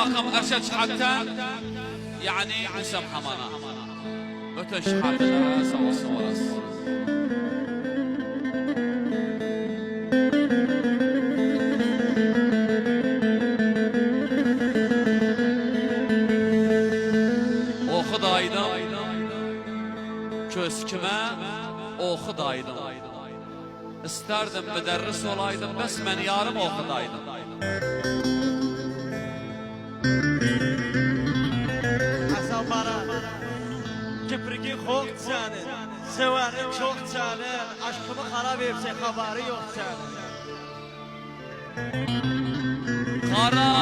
رقم أرشد شحاتان يعني وسام حمانا bütün şahitler sağ olsun orası. Oxudaydım, kösküme oxudaydım. İsterdim müderris olaydım, bəs mən yarım oxudaydım. Hasan bana kipriki çok senin, severim çok senin, aşkımı harap etse haberi yok senin. Kara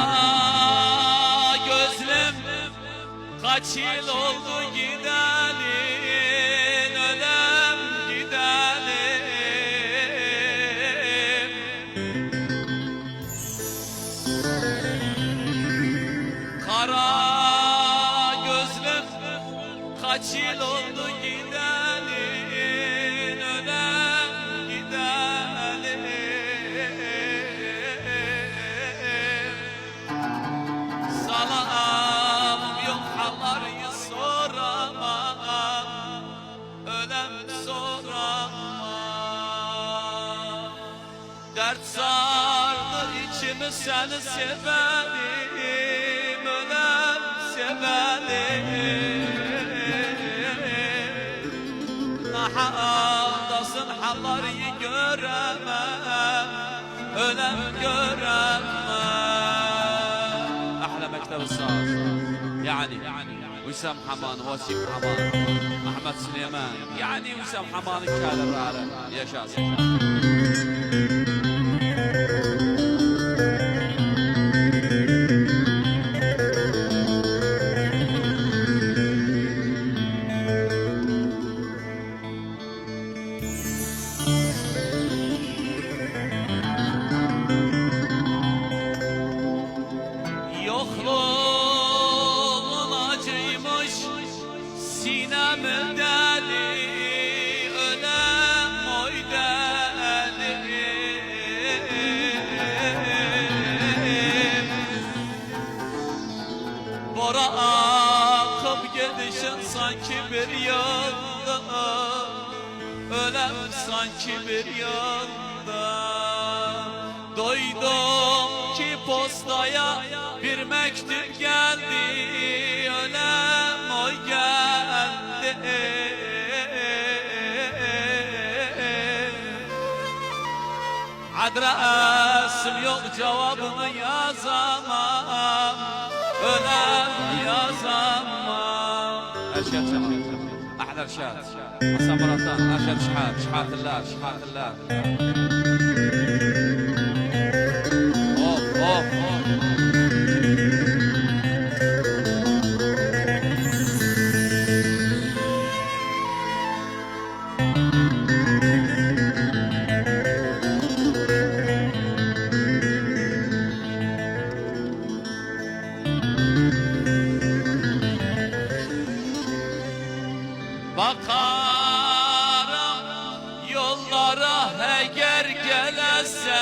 gözlüm kaç yıl oldu gidelim, ölem gidelim. Kara gözlüm kaç yıl oldu gidelim, ölem gidelim. Salam yok halları soramam, ölem soramam. Dert sardı içimi seni severim, ölem severim. Haldasın halları göremem, ölem göremem. Ahla mektebi saz yani Wissam Haman, Wasim Haman, Ahmet Süleyman yani Wissam Haman'ın kâlirleri yaşasın. Yokluğun acıymış sinemi deli, ölem oy deli. Bora akıp gidişin sanki bir yılda, ölem sanki bir yılda. Duydum ki postaya bir mektup geldi, ölem oy geldi. Adresim yok cevabını yazamam, ölem yazamam. Erşad Şahat, Ahla Erşad, Hasan Baratan, Erşad Şahat, Şahatiller, Şahatiller. Bakarım yollara eğer gelese,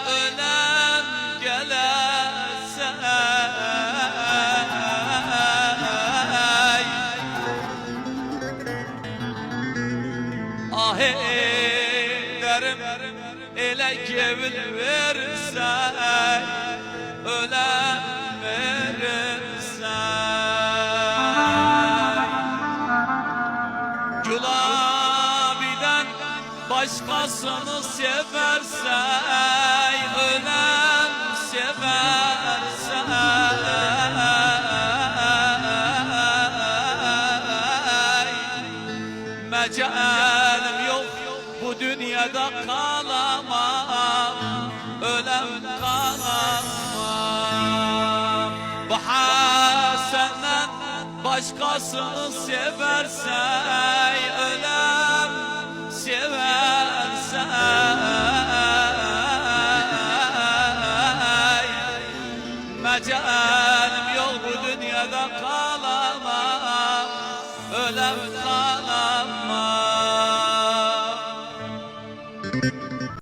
ölem gelese. Ah derim ele kevil verse, ölem verirse. Gülabiden başkasını severse, ölem severse. Mecalim yok bu dünyada kalamam, ölem kalamam. Bu Hasan'dan başkasını severse, ölem severse. Mecalim